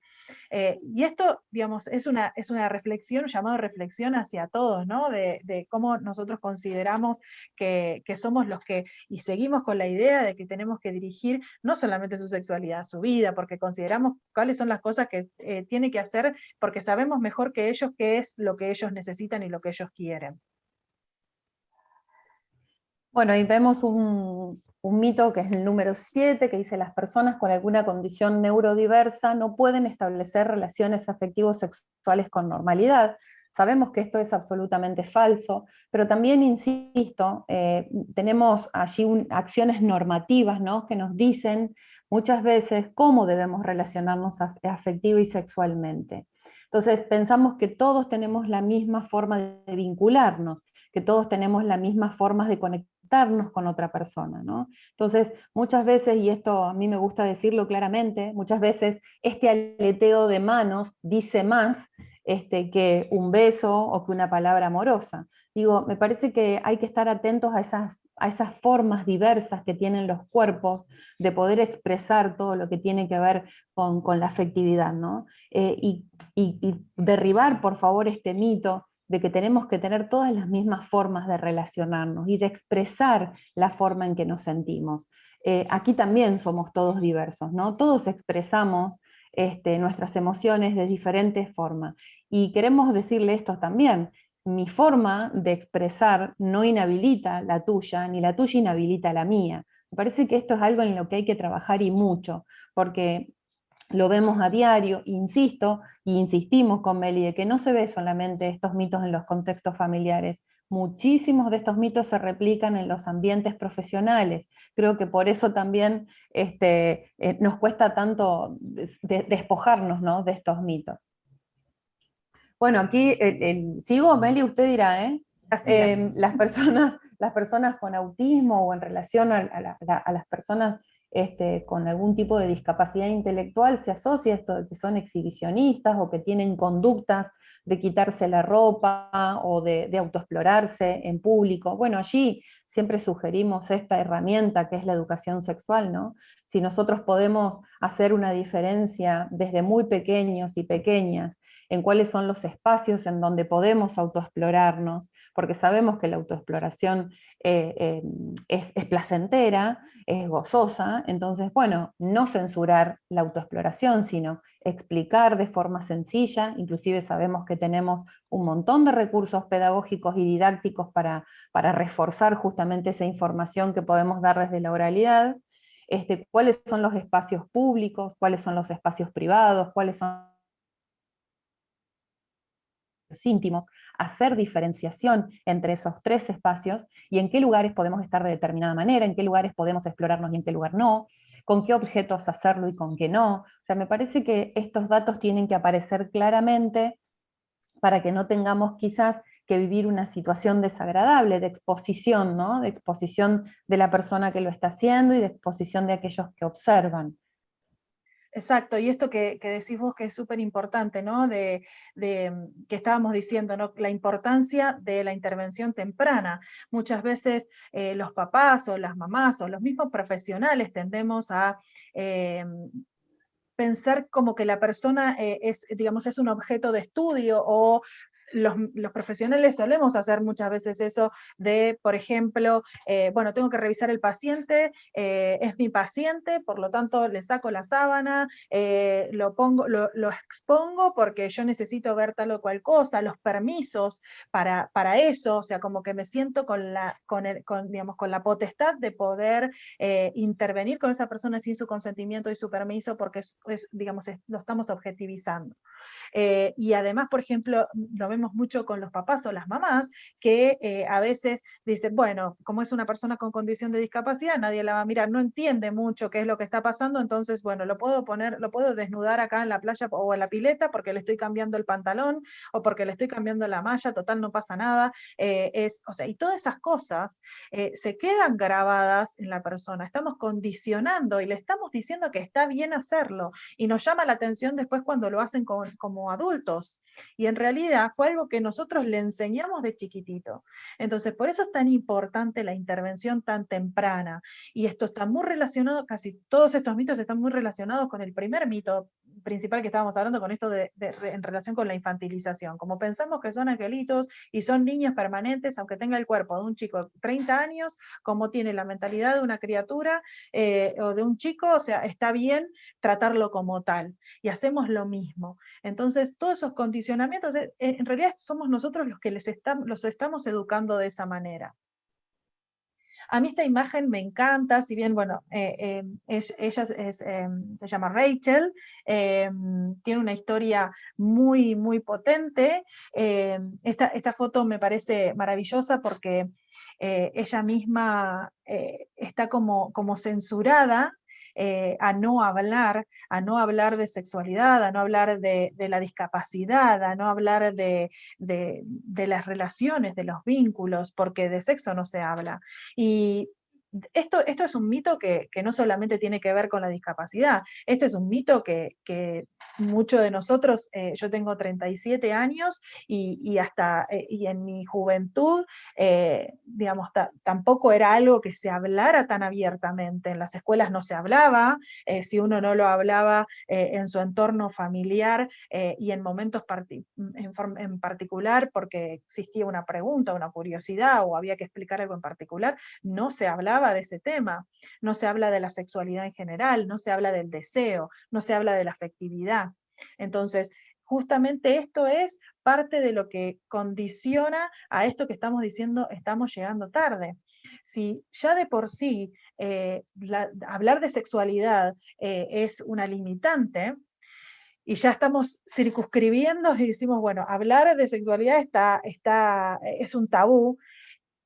Y esto, digamos, es una reflexión, un llamado a reflexión hacia todos, ¿no? De cómo nosotros consideramos que somos los que, y seguimos con la idea de que tenemos que dirigir no solamente su sexualidad, su vida, porque consideramos cuáles son las cosas que tiene que hacer, porque sabemos mejor que ellos qué es lo que ellos necesitan y lo que ellos quieren. Bueno, ahí vemos un mito que es el número 7, que dice: las personas con alguna condición neurodiversa no pueden establecer relaciones afectivos sexuales con normalidad. Sabemos que esto es absolutamente falso, pero también, insisto, tenemos allí acciones normativas, ¿no?, que nos dicen muchas veces cómo debemos relacionarnos afectivo y sexualmente. Entonces pensamos que todos tenemos la misma forma de vincularnos, que todos tenemos las mismas formas de conectarnos con otra persona, ¿no? Entonces, muchas veces, y esto a mí me gusta decirlo claramente, muchas veces este aleteo de manos dice más que un beso o que una palabra amorosa. Digo, me parece que hay que estar atentos a esas formas diversas que tienen los cuerpos de poder expresar todo lo que tiene que ver con la afectividad, ¿no? Y derribar, por favor, este mito de que tenemos que tener todas las mismas formas de relacionarnos y de expresar la forma en que nos sentimos. Aquí también somos todos diversos, ¿no? Todos expresamos nuestras emociones de diferentes formas. Y queremos decirle esto también: mi forma de expresar no inhabilita la tuya, ni la tuya inhabilita la mía. Me parece que esto es algo en lo que hay que trabajar, y mucho, porque lo vemos a diario, insisto, y insistimos con Meli, de que no se ve solamente estos mitos en los contextos familiares. Muchísimos de estos mitos se replican en los ambientes profesionales. Creo que por eso también nos cuesta tanto despojarnos, ¿no?, de estos mitos. Bueno, aquí sigo, Meli, usted dirá, ¿eh? Las personas con autismo, o en relación a las personas con algún tipo de discapacidad intelectual, se asocia esto de que son exhibicionistas o que tienen conductas de quitarse la ropa o de autoexplorarse en público. Bueno, allí siempre sugerimos esta herramienta que es la educación sexual, ¿no? Si nosotros podemos hacer una diferencia desde muy pequeños y pequeñas en cuáles son los espacios en donde podemos autoexplorarnos, porque sabemos que la autoexploración es placentera, es gozosa. Entonces, bueno, no censurar la autoexploración, sino explicar de forma sencilla. Inclusive sabemos que tenemos un montón de recursos pedagógicos y didácticos para reforzar justamente esa información que podemos dar desde la oralidad. Cuáles son los espacios públicos, cuáles son los espacios privados, cuáles son íntimos, hacer diferenciación entre esos tres espacios y en qué lugares podemos estar de determinada manera, en qué lugares podemos explorarnos y en qué lugar no, con qué objetos hacerlo y con qué no. O sea, me parece que estos datos tienen que aparecer claramente para que no tengamos quizás que vivir una situación desagradable de exposición, ¿no?, de exposición de la persona que lo está haciendo y de exposición de aquellos que observan. Exacto, y esto que decís vos, que es súper importante, ¿no? Que estábamos diciendo, ¿no?, la importancia de la intervención temprana. Muchas veces los papás o las mamás o los mismos profesionales tendemos a pensar como que la persona digamos, es un objeto de estudio, o los profesionales solemos hacer muchas veces eso de, por ejemplo, bueno, tengo que revisar el paciente, es mi paciente, por lo tanto le saco la sábana, lo expongo porque yo necesito ver tal o cual cosa, los permisos para eso, o sea, como que me siento digamos, con la potestad de poder intervenir con esa persona sin su consentimiento y su permiso, porque digamos, lo estamos objetivizando. Y además, por ejemplo, lo vemos vemos mucho con los papás o las mamás, que a veces dicen, bueno, como es una persona con condición de discapacidad, nadie la va a mirar, no entiende mucho qué es lo que está pasando, entonces, bueno, lo puedo desnudar acá en la playa o en la pileta porque le estoy cambiando el pantalón o porque le estoy cambiando la malla, total no pasa nada. O sea, y todas esas cosas se quedan grabadas en la persona, estamos condicionando y le estamos diciendo que está bien hacerlo, y nos llama la atención después cuando lo hacen como adultos, y en realidad fue algo que nosotros le enseñamos de chiquitito. Entonces, por eso es tan importante la intervención tan temprana, y esto está muy relacionado, casi todos estos mitos están muy relacionados con el primer mito principal que estábamos hablando, con esto en relación con la infantilización. Como pensamos que son angelitos y son niños permanentes, aunque tenga el cuerpo de un chico de 30 años, como tiene la mentalidad de una criatura o de un chico, o sea, está bien tratarlo como tal. Y hacemos lo mismo. Entonces, todos esos condicionamientos, en realidad somos nosotros los que los estamos educando de esa manera. A mí esta imagen me encanta, si bien, bueno, ella se llama Rachel, tiene una historia muy, muy potente. Esta foto me parece maravillosa porque ella misma está como censurada a no hablar de sexualidad, a no hablar de la discapacidad, a no hablar de las relaciones, de los vínculos, porque de sexo no se habla. Y esto es un mito que no solamente tiene que ver con la discapacidad, este es un mito que muchos de nosotros, yo tengo 37 años y en mi juventud, digamos, tampoco era algo que se hablara tan abiertamente. En las escuelas no se hablaba, si uno no lo hablaba en su entorno familiar y en momentos en particular porque existía una pregunta, una curiosidad o había que explicar algo en particular, no se hablaba de ese tema, no se habla de la sexualidad en general, no se habla del deseo, no se habla de la afectividad. Entonces, justamente esto es parte de lo que condiciona a esto que estamos diciendo, estamos llegando tarde. Si ya de por sí hablar de sexualidad es una limitante, y ya estamos circunscribiendo y decimos, bueno, hablar de sexualidad es un tabú,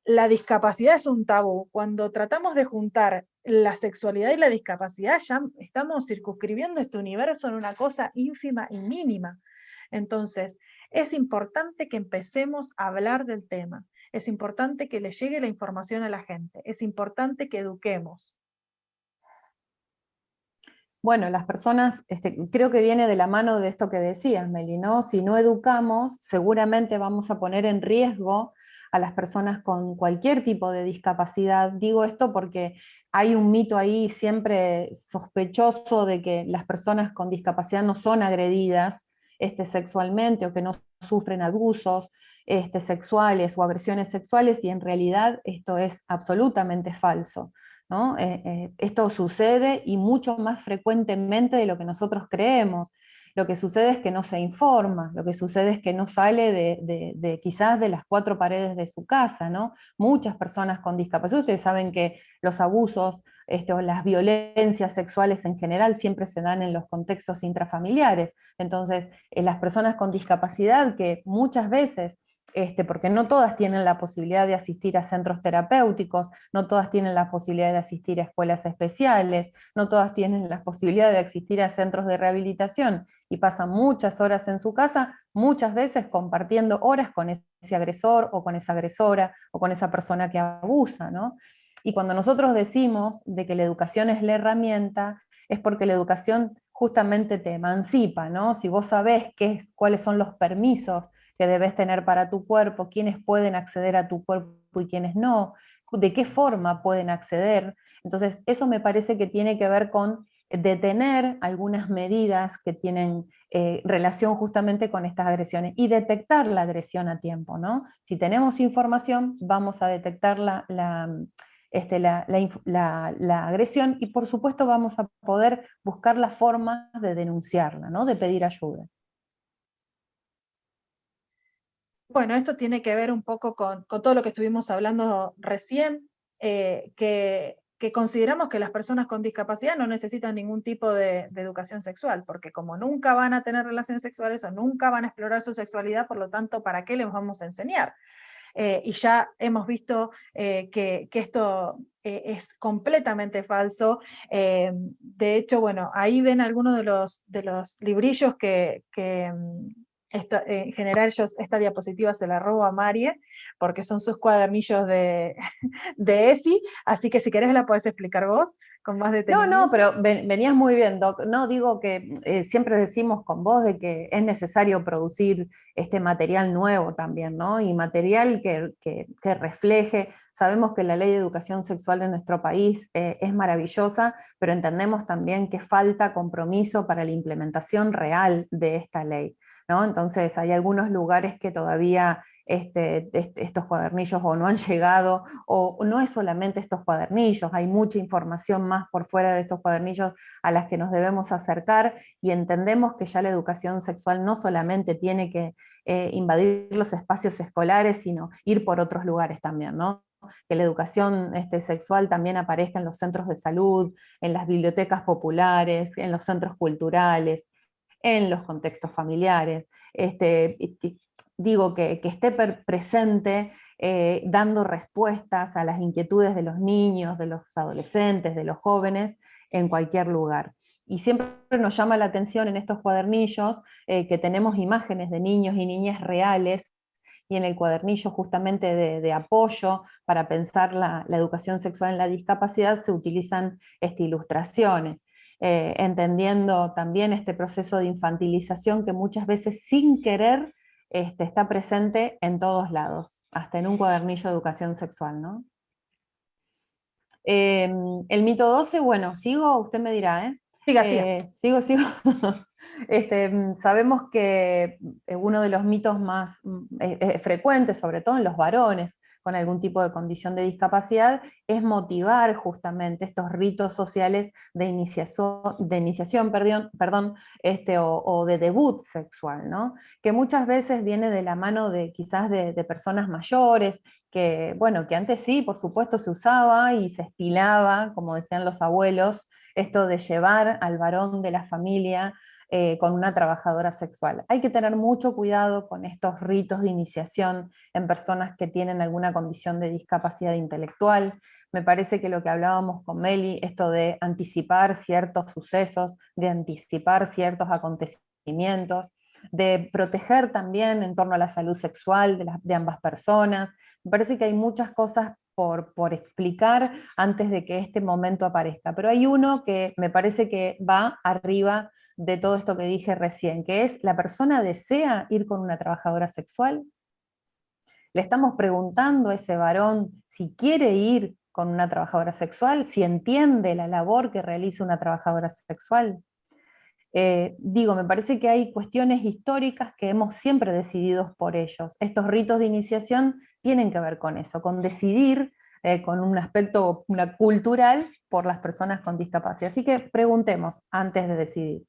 la discapacidad es un tabú. Cuando tratamos de juntar la sexualidad y la discapacidad, ya estamos circunscribiendo este universo en una cosa ínfima y mínima. Entonces, es importante que empecemos a hablar del tema. Es importante que le llegue la información a la gente. Es importante que eduquemos. Bueno, las personas, creo que viene de la mano de esto que decías, Meli, ¿no? Si no educamos, seguramente vamos a poner en riesgo a las personas con cualquier tipo de discapacidad. Digo esto porque hay un mito ahí siempre sospechoso de que las personas con discapacidad no son agredidas sexualmente o que no sufren abusos sexuales o agresiones sexuales, y en realidad esto es absolutamente falso, ¿no? Esto sucede y mucho más frecuentemente de lo que nosotros creemos. Lo que sucede es que no se informa, lo que sucede es que no sale quizás de las cuatro paredes de su casa, ¿no? Muchas personas con discapacidad, ustedes saben que los abusos o las violencias sexuales en general siempre se dan en los contextos intrafamiliares. Entonces, las personas con discapacidad que muchas veces porque no todas tienen la posibilidad de asistir a centros terapéuticos, no todas tienen la posibilidad de asistir a escuelas especiales, no todas tienen la posibilidad de asistir a centros de rehabilitación, y pasan muchas horas en su casa, muchas veces compartiendo horas con ese agresor o con esa agresora o con esa persona que abusa, ¿no? Y cuando nosotros decimos de que la educación es la herramienta, es porque la educación justamente te emancipa, ¿no? Si vos sabés cuáles son los permisos que debes tener para tu cuerpo, quiénes pueden acceder a tu cuerpo y quiénes no, de qué forma pueden acceder. Entonces, eso me parece que tiene que ver con detener algunas medidas que tienen relación justamente con estas agresiones y detectar la agresión a tiempo, ¿no? Si tenemos información, vamos a detectar la agresión, y por supuesto vamos a poder buscar la forma de denunciarla, ¿no? De pedir ayuda. Bueno, esto tiene que ver un poco con todo lo que estuvimos hablando recién, que que consideramos que las personas con discapacidad no necesitan ningún tipo de educación sexual, porque como nunca van a tener relaciones sexuales o nunca van a explorar su sexualidad, por lo tanto, ¿para qué les vamos a enseñar? Y ya hemos visto que esto es completamente falso. De hecho, bueno, ahí ven algunos de los librillos en general esta diapositiva se la robo a Marie, porque son sus cuadernillos de ESI, así que si querés la podés explicar vos con más detenimiento. No, pero venías muy bien, Doc. No, digo que siempre decimos con vos de que es necesario producir este material nuevo también, ¿no? Y material que refleje. Sabemos que la ley de educación sexual en nuestro país es maravillosa, pero entendemos también que falta compromiso para la implementación real de esta ley, ¿no? Entonces hay algunos lugares que todavía estos cuadernillos o no han llegado, o no es solamente estos cuadernillos, hay mucha información más por fuera de estos cuadernillos a las que nos debemos acercar, y entendemos que ya la educación sexual no solamente tiene que invadir los espacios escolares, sino ir por otros lugares también, ¿no? Que la educación sexual también aparezca en los centros de salud, en las bibliotecas populares, en los centros culturales, en los contextos familiares. Digo que esté presente dando respuestas a las inquietudes de los niños, de los adolescentes, de los jóvenes, en cualquier lugar. Y siempre nos llama la atención en estos cuadernillos que tenemos imágenes de niños y niñas reales, y en el cuadernillo justamente de apoyo para pensar la educación sexual en la discapacidad se utilizan ilustraciones. Entendiendo también este proceso de infantilización que muchas veces sin querer está presente en todos lados, hasta en un cuadernillo de educación sexual, ¿no? El mito 12, bueno, sigo, usted me dirá, ¿eh? Siga, siga. Sigo. Sabemos que uno de los mitos más frecuentes, sobre todo en los varones con algún tipo de condición de discapacidad, es motivar justamente estos ritos sociales de iniciación, o de debut sexual, ¿no? Que muchas veces viene de la mano de quizás de personas mayores, que, bueno, que antes sí, por supuesto, se usaba y se estilaba, como decían los abuelos, esto de llevar al varón de la familia con una trabajadora sexual. Hay que tener mucho cuidado con estos ritos de iniciación en personas que tienen alguna condición de discapacidad intelectual. Me parece que lo que hablábamos con Meli, esto de anticipar ciertos sucesos, de anticipar ciertos acontecimientos, de proteger también en torno a la salud sexual de ambas personas. Me parece que hay muchas cosas por explicar antes de que este momento aparezca, pero hay uno que me parece que va arriba de todo esto que dije recién, que es: ¿la persona desea ir con una trabajadora sexual? ¿Le estamos preguntando a ese varón si quiere ir con una trabajadora sexual, si entiende la labor que realiza una trabajadora sexual? Me parece que hay cuestiones históricas que hemos siempre decidido por ellos. Estos ritos de iniciación tienen que ver con eso, con decidir con un aspecto cultural por las personas con discapacidad. Así que preguntemos antes de decidir.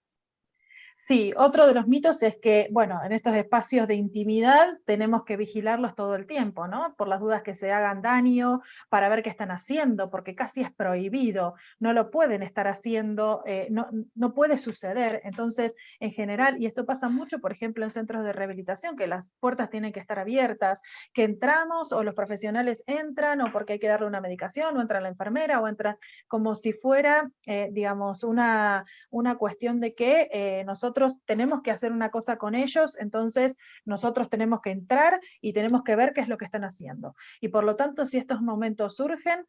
Sí, otro de los mitos es que, bueno, en estos espacios de intimidad tenemos que vigilarlos todo el tiempo, ¿no? Por las dudas que se hagan daño, para ver qué están haciendo, porque casi es prohibido, no lo pueden estar haciendo, no puede suceder. Entonces, en general, y esto pasa mucho, por ejemplo, en centros de rehabilitación, que las puertas tienen que estar abiertas, que entramos o los profesionales entran o porque hay que darle una medicación, o entra la enfermera, o entra como si fuera, digamos, una cuestión de que nosotros tenemos que hacer una cosa con ellos, entonces nosotros tenemos que entrar y tenemos que ver qué es lo que están haciendo. Y por lo tanto, si estos momentos surgen,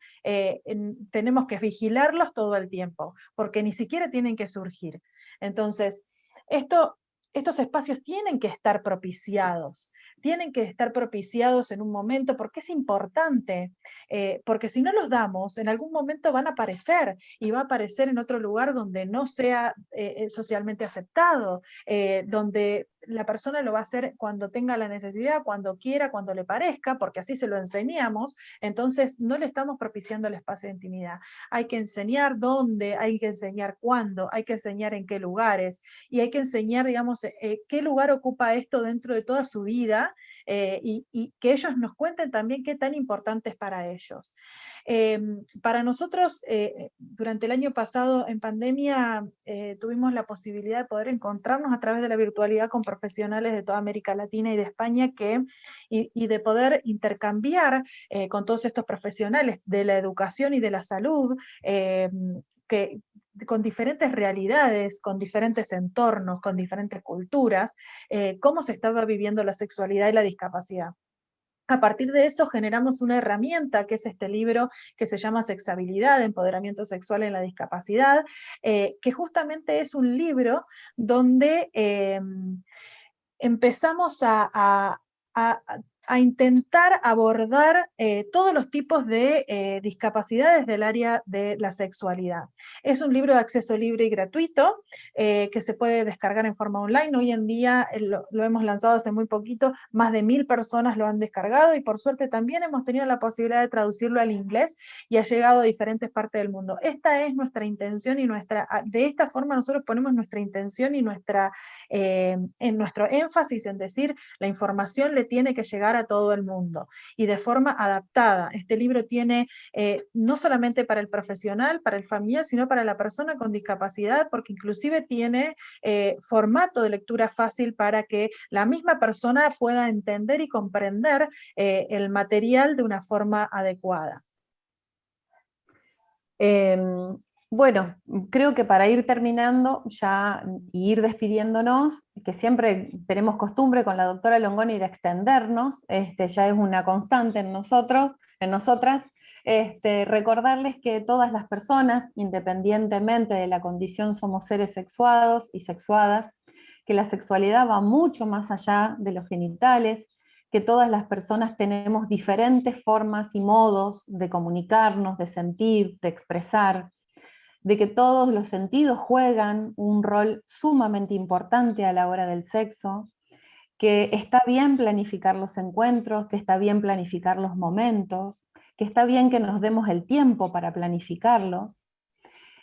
tenemos que vigilarlos todo el tiempo, porque ni siquiera tienen que surgir. Entonces, estos espacios tienen que estar propiciados en un momento, porque es importante, porque si no los damos, en algún momento van a aparecer, y va a aparecer en otro lugar donde no sea socialmente aceptado, donde la persona lo va a hacer cuando tenga la necesidad, cuando quiera, cuando le parezca, porque así se lo enseñamos. Entonces no le estamos propiciando el espacio de intimidad. Hay que enseñar dónde, hay que enseñar cuándo, hay que enseñar en qué lugares, y hay que enseñar, digamos, qué lugar ocupa esto dentro de toda su vida, vida, y que ellos nos cuenten también qué tan importante es para ellos. Para nosotros, durante el año pasado en pandemia, tuvimos la posibilidad de poder encontrarnos a través de la virtualidad con profesionales de toda América Latina y de España, y de poder intercambiar con todos estos profesionales de la educación y de la salud, que con diferentes realidades, con diferentes entornos, con diferentes culturas, cómo se estaba viviendo la sexualidad y la discapacidad. A partir de eso generamos una herramienta, que es este libro que se llama Sexabilidad, Empoderamiento Sexual en la Discapacidad, que justamente es un libro donde empezamos a intentar abordar todos los tipos de discapacidades del área de la sexualidad. Es un libro de acceso libre y gratuito, que se puede descargar en forma online. Hoy en día lo hemos lanzado hace muy poquito, más de 1000 personas lo han descargado, y por suerte también hemos tenido la posibilidad de traducirlo al inglés, y ha llegado a diferentes partes del mundo. Esta es nuestra intención, y de esta forma nosotros ponemos nuestra intención y en nuestro énfasis en decir, la información le tiene que llegar a todo el mundo, y de forma adaptada. Este libro tiene no solamente para el profesional, para el familiar, sino para la persona con discapacidad, porque inclusive tiene formato de lectura fácil para que la misma persona pueda entender y comprender el material de una forma adecuada. Bueno, creo que para ir terminando ya y ir despidiéndonos, que siempre tenemos costumbre con la doctora Longoni de extendernos, ya es una constante en nosotros, en nosotras, recordarles que todas las personas, independientemente de la condición, somos seres sexuados y sexuadas, que la sexualidad va mucho más allá de los genitales, que todas las personas tenemos diferentes formas y modos de comunicarnos, de sentir, de expresar, de que todos los sentidos juegan un rol sumamente importante a la hora del sexo, que está bien planificar los encuentros, que está bien planificar los momentos, que está bien que nos demos el tiempo para planificarlos.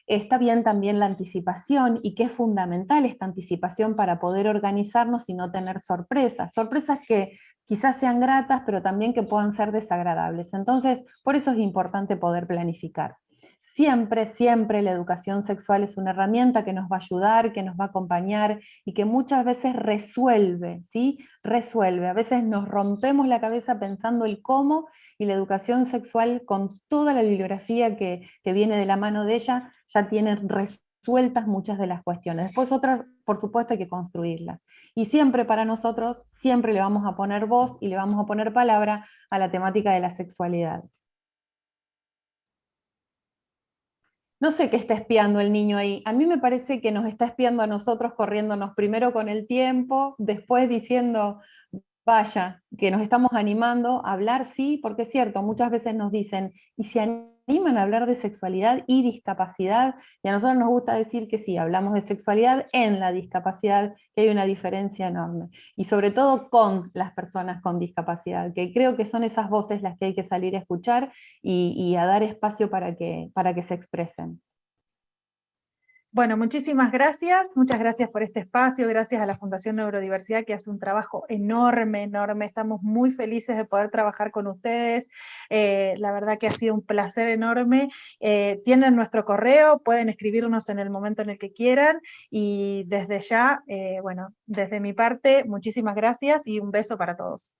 Está bien también la anticipación, y que es fundamental esta anticipación para poder organizarnos y no tener sorpresas. Sorpresas que quizás sean gratas, pero también que puedan ser desagradables. Entonces, por eso es importante poder planificar. Siempre, siempre la educación sexual es una herramienta que nos va a ayudar, que nos va a acompañar, y que muchas veces resuelve, ¿sí? Resuelve. A veces nos rompemos la cabeza pensando el cómo, y la educación sexual, con toda la bibliografía que viene de la mano de ella, ya tiene resueltas muchas de las cuestiones. Después otras, por supuesto, hay que construirlas. Y siempre para nosotros, siempre le vamos a poner voz y le vamos a poner palabra a la temática de la sexualidad. No sé qué está espiando el niño ahí. A mí me parece que nos está espiando a nosotros, corriéndonos primero con el tiempo, después diciendo, vaya, que nos estamos animando a hablar, sí, porque es cierto, muchas veces nos dicen, y se animan a hablar de sexualidad y discapacidad, y a nosotros nos gusta decir que sí, hablamos de sexualidad en la discapacidad, que hay una diferencia enorme, y sobre todo con las personas con discapacidad, que creo que son esas voces las que hay que salir a escuchar y a dar espacio para que se expresen. Bueno, muchísimas gracias, muchas gracias por este espacio, gracias a la Fundación Neurodiversidad, que hace un trabajo enorme, enorme. Estamos muy felices de poder trabajar con ustedes, la verdad que ha sido un placer enorme. Tienen nuestro correo, pueden escribirnos en el momento en el que quieran, y desde ya, bueno, desde mi parte, muchísimas gracias y un beso para todos.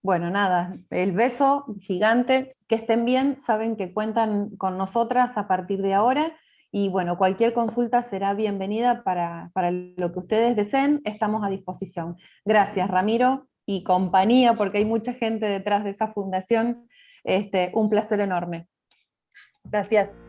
Bueno, nada, el beso gigante, que estén bien, saben que cuentan con nosotras a partir de ahora, y bueno, cualquier consulta será bienvenida para lo que ustedes deseen, estamos a disposición. Gracias, Ramiro y compañía, porque hay mucha gente detrás de esa fundación, un placer enorme. Gracias.